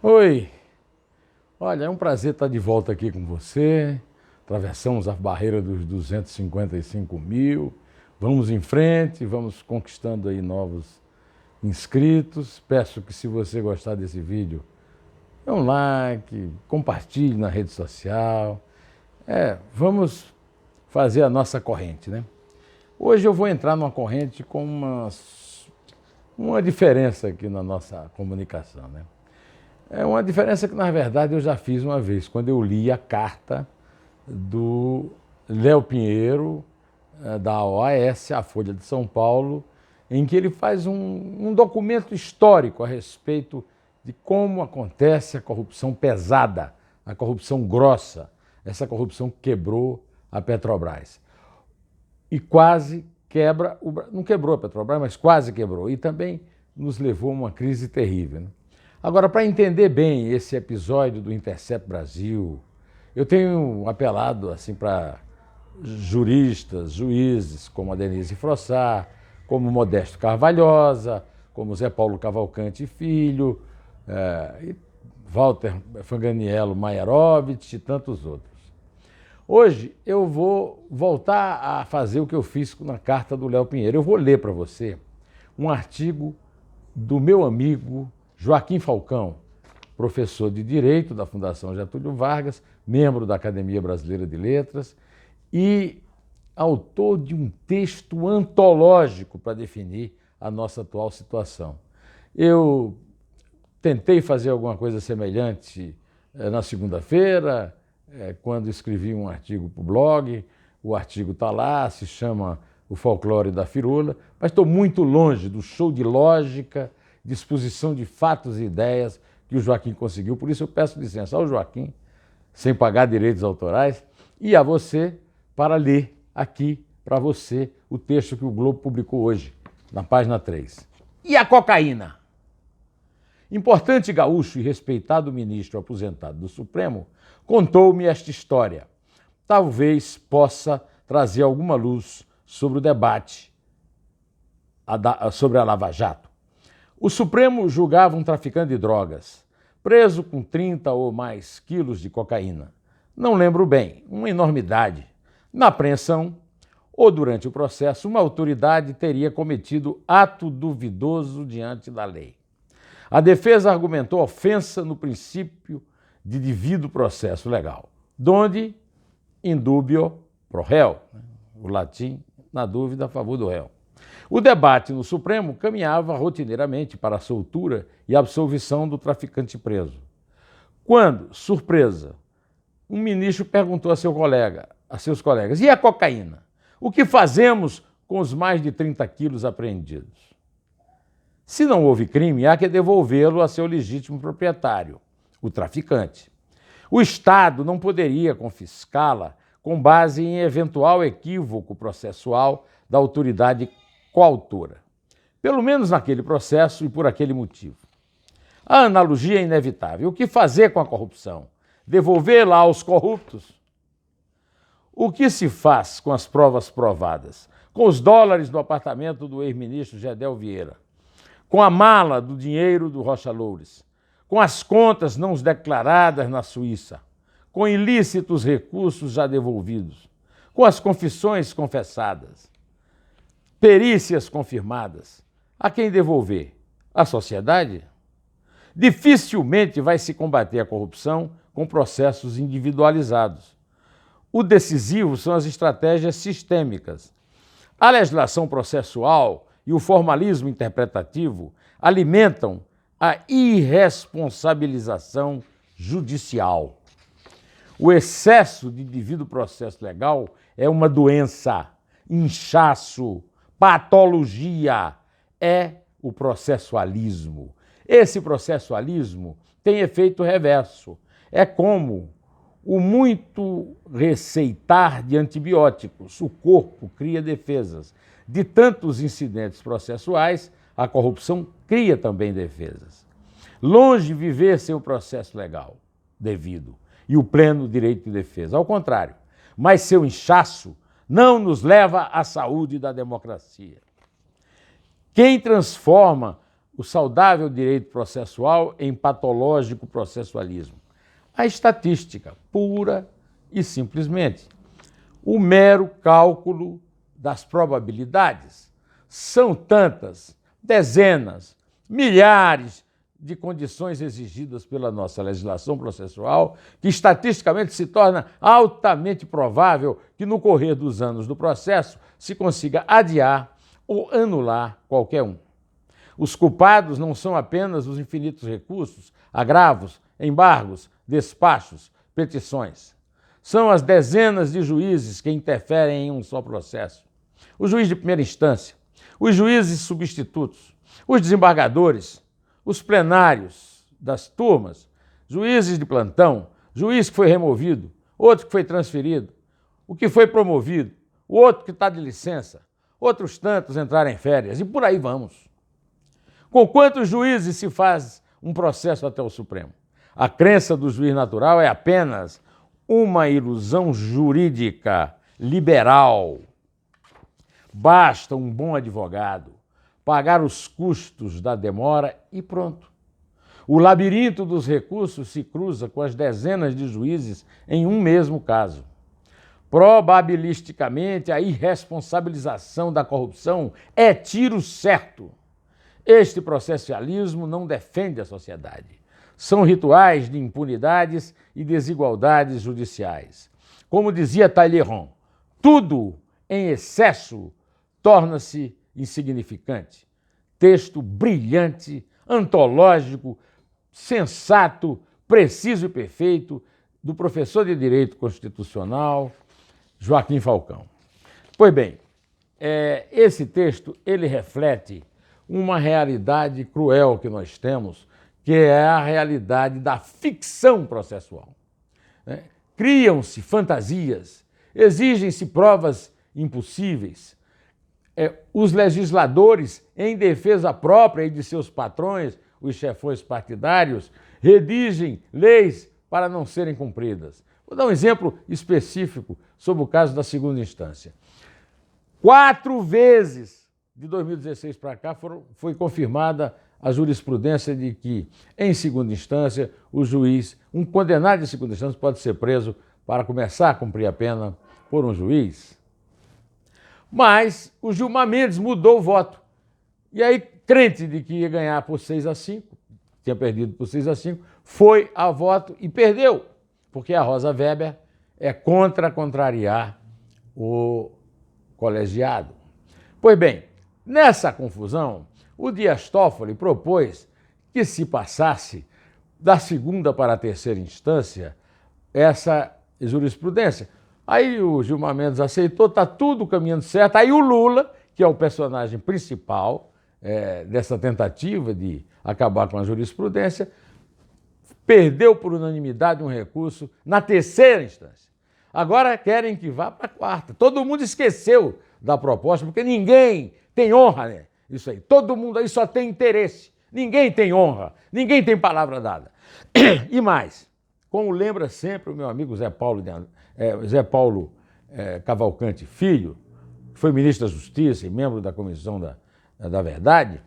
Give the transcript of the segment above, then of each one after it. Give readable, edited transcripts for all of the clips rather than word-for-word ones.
Oi, olha, é um prazer estar de volta aqui com você. Atravessamos a barreira dos 255 mil. Vamos em frente, vamos conquistando aí novos inscritos. Peço que, se você gostar desse vídeo, dê um like, compartilhe na rede social. Vamos fazer a nossa corrente, né? Hoje eu vou entrar numa corrente com uma diferença aqui na nossa comunicação, né? É uma diferença que, na verdade, eu já fiz uma vez, quando eu li a carta do Léo Pinheiro, da OAS, a Folha de São Paulo, em que ele faz um documento histórico a respeito de como acontece a corrupção pesada, a corrupção grossa, essa corrupção que quebrou a Petrobras. E quase quebra, não quebrou a Petrobras, mas quase quebrou. E também nos levou a uma crise terrível, né? Agora, para entender bem esse episódio do Intercept Brasil, eu tenho apelado assim, para juristas, juízes, como a Denise Frossard, como Modesto Carvalhosa, como Zé Paulo Cavalcante Filho, e Walter Fanganiello Maierovitch e tantos outros. Hoje eu vou voltar a fazer o que eu fiz na carta do Léo Pinheiro. Eu vou ler para você um artigo do meu amigo Joaquim Falcão, professor de Direito da Fundação Getúlio Vargas, membro da Academia Brasileira de Letras e autor de um texto antológico para definir a nossa atual situação. Eu tentei fazer alguma coisa semelhante na segunda-feira, quando escrevi um artigo para o blog. O artigo está lá, se chama O Folclore da Firula, mas estou muito longe do show de lógica, de exposição de fatos e ideias que o Joaquim conseguiu. Por isso eu peço licença ao Joaquim, sem pagar direitos autorais, e a você para ler aqui para você o texto que o Globo publicou hoje, na página 3. E a cocaína? Importante gaúcho e respeitado ministro aposentado do Supremo contou-me esta história. Talvez possa trazer alguma luz sobre o debate sobre a Lava Jato. O Supremo julgava um traficante de drogas, preso com 30 ou mais quilos de cocaína. Não lembro bem, uma enormidade. Na apreensão, ou durante o processo, uma autoridade teria cometido ato duvidoso diante da lei. A defesa argumentou ofensa no princípio de devido processo legal, donde in dubio pro réu, o latim, na dúvida, a favor do réu. O debate no Supremo caminhava rotineiramente para a soltura e absolvição do traficante preso. Quando, surpresa, um ministro perguntou a seus colegas: e a cocaína? O que fazemos com os mais de 30 quilos apreendidos? Se não houve crime, há que devolvê-lo a seu legítimo proprietário, o traficante. O Estado não poderia confiscá-la com base em eventual equívoco processual da autoridade coautora, pelo menos naquele processo e por aquele motivo. A analogia é inevitável. O que fazer com a corrupção? Devolvê-la aos corruptos? O que se faz com as provas provadas? Com os dólares do apartamento do ex-ministro Gedel Vieira? Com a mala do dinheiro do Rocha Loures? Com as contas não declaradas na Suíça? Com ilícitos recursos já devolvidos? Com as confissões confessadas? Perícias confirmadas? A quem devolver? À sociedade? Dificilmente vai se combater a corrupção com processos individualizados. O decisivo são as estratégias sistêmicas. A legislação processual e o formalismo interpretativo alimentam a irresponsabilização judicial. O excesso de devido processo legal é uma doença, inchaço, patologia, é o processualismo. Esse processualismo tem efeito reverso. É como o muito receitar de antibióticos. O corpo cria defesas. De tantos incidentes processuais, a corrupção cria também defesas. Longe de viver sem o processo legal devido e o pleno direito de defesa. Ao contrário, mas seu inchaço não nos leva à saúde da democracia. Quem transforma o saudável direito processual em patológico processualismo? A estatística, pura e simplesmente. O mero cálculo das probabilidades. São tantas, dezenas, milhares de condições exigidas pela nossa legislação processual que estatisticamente se torna altamente provável que no correr dos anos do processo se consiga adiar ou anular qualquer um. Os culpados não são apenas os infinitos recursos, agravos, embargos, despachos, petições. São as dezenas de juízes que interferem em um só processo. O juiz de primeira instância, os juízes substitutos, os desembargadores, os plenários das turmas, juízes de plantão, juiz que foi removido, outro que foi transferido, o que foi promovido, o outro que está de licença, outros tantos entraram em férias e por aí vamos. Com quantos juízes se faz um processo até o Supremo? A crença do juiz natural é apenas uma ilusão jurídica liberal. Basta um bom advogado pagar os custos da demora e pronto. O labirinto dos recursos se cruza com as dezenas de juízes em um mesmo caso. Probabilisticamente, a irresponsabilização da corrupção é tiro certo. Este processualismo não defende a sociedade. São rituais de impunidades e desigualdades judiciais. Como dizia Talleyrand, tudo em excesso torna-se insignificante. Texto brilhante, antológico, sensato, preciso e perfeito do professor de Direito Constitucional, Joaquim Falcão. Pois bem, esse texto ele reflete uma realidade cruel que nós temos, que é a realidade da ficção processual. Criam-se fantasias, exigem-se provas impossíveis. Os legisladores, em defesa própria e de seus patrões, os chefões partidários, redigem leis para não serem cumpridas. Vou dar um exemplo específico sobre o caso da segunda instância. 4 vezes de 2016 para cá foi confirmada a jurisprudência de que, em segunda instância, o juiz, um condenado de segunda instância, pode ser preso para começar a cumprir a pena por um juiz. Mas o Gilmar Mendes mudou o voto. E aí, crente de que ia ganhar por 6-5, tinha perdido por 6-5, foi a voto e perdeu, porque a Rosa Weber é contra contrariar o colegiado. Pois bem, nessa confusão, o Dias Toffoli propôs que se passasse da segunda para a terceira instância essa jurisprudência. Aí o Gilmar Mendes aceitou, está tudo caminhando certo. Aí o Lula, que é o personagem principal dessa tentativa de acabar com a jurisprudência, perdeu por unanimidade um recurso na terceira instância. Agora querem que vá para a quarta. Todo mundo esqueceu da proposta, porque ninguém tem honra, né? Isso aí. Todo mundo aí só tem interesse. Ninguém tem honra, ninguém tem palavra dada. E mais, como lembra sempre o meu amigo Zé Paulo Cavalcante Filho, que foi ministro da Justiça e membro da Comissão da Verdade,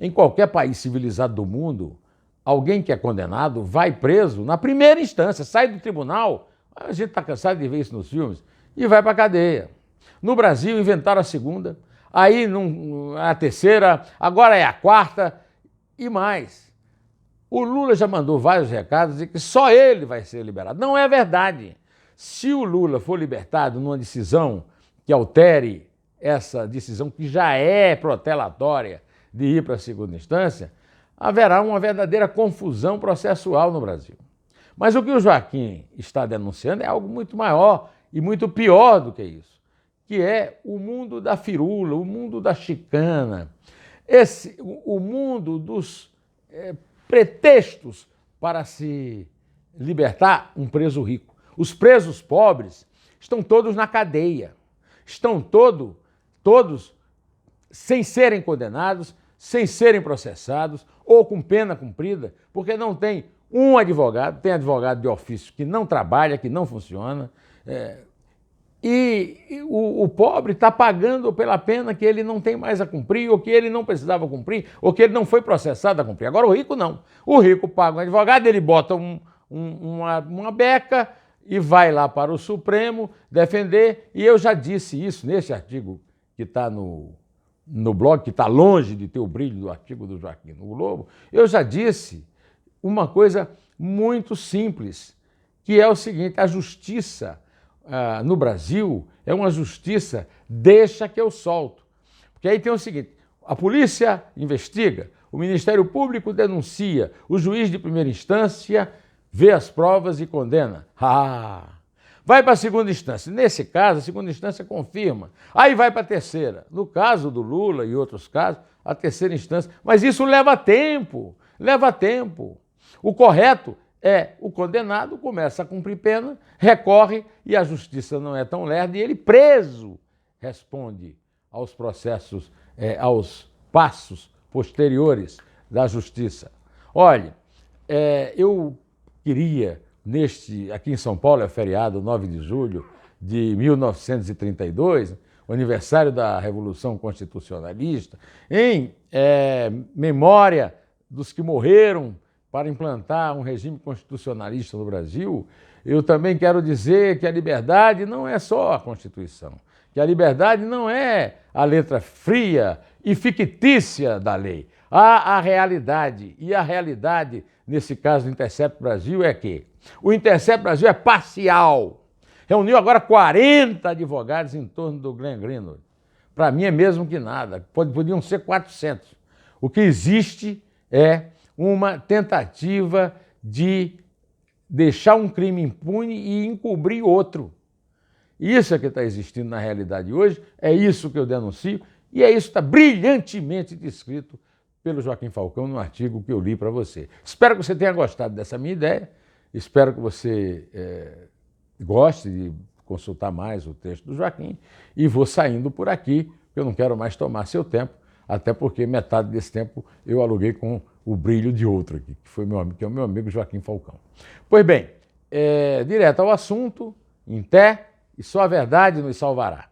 em qualquer país civilizado do mundo, alguém que é condenado vai preso na primeira instância, sai do tribunal, a gente está cansado de ver isso nos filmes, e vai para a cadeia. No Brasil inventaram a segunda, aí a terceira, agora é a quarta e mais. O Lula já mandou vários recados de que só ele vai ser liberado. Não é verdade. Se o Lula for libertado numa decisão que altere essa decisão que já é protelatória de ir para a segunda instância, haverá uma verdadeira confusão processual no Brasil. Mas o que o Joaquim está denunciando é algo muito maior e muito pior do que isso, que é o mundo da firula, o mundo da chicana, o mundo dos pretextos para se libertar um preso rico. Os presos pobres estão todos na cadeia, estão todos sem serem condenados, sem serem processados ou com pena cumprida, porque não tem um advogado, tem advogado de ofício que não trabalha, que não funciona, E o pobre está pagando pela pena que ele não tem mais a cumprir, ou que ele não precisava cumprir, ou que ele não foi processado a cumprir. Agora o rico não. O rico paga um advogado, ele bota uma beca e vai lá para o Supremo defender. E eu já disse isso nesse artigo que está no blog, que está longe de ter o brilho do artigo do Joaquim no Globo. Eu já disse uma coisa muito simples, que é o seguinte: a justiça no Brasil é uma justiça deixa que eu solto. Porque aí tem o seguinte: a polícia investiga, o Ministério Público denuncia, o juiz de primeira instância vê as provas e condena. Vai para a segunda instância. Nesse caso, a segunda instância confirma. Aí vai para a terceira. No caso do Lula e outros casos, a terceira instância. Mas isso leva tempo, leva tempo. O correto é o condenado começa a cumprir pena, recorre e a justiça não é tão lerda e ele preso responde aos processos, aos passos posteriores da justiça. Olha, eu queria, aqui em São Paulo é feriado 9 de julho de 1932, o aniversário da Revolução Constitucionalista, em memória dos que morreram para implantar um regime constitucionalista no Brasil. Eu também quero dizer que a liberdade não é só a Constituição, que a liberdade não é a letra fria e fictícia da lei. Há a realidade, e a realidade, nesse caso do Intercept Brasil, é que o Intercept Brasil é parcial. Reuniu agora 40 advogados em torno do Glenn Greenwald. Para mim é mesmo que nada, podiam ser 400. O que existe é uma tentativa de deixar um crime impune e encobrir outro. Isso é que está existindo na realidade hoje, é isso que eu denuncio, e é isso que está brilhantemente descrito pelo Joaquim Falcão no artigo que eu li para você. Espero que você tenha gostado dessa minha ideia, espero que você goste de consultar mais o texto do Joaquim, e vou saindo por aqui, porque eu não quero mais tomar seu tempo, até porque metade desse tempo eu aluguei com o brilho de outro aqui, que é o meu amigo Joaquim Falcão. Pois bem, direto ao assunto, em pé, e só a verdade nos salvará.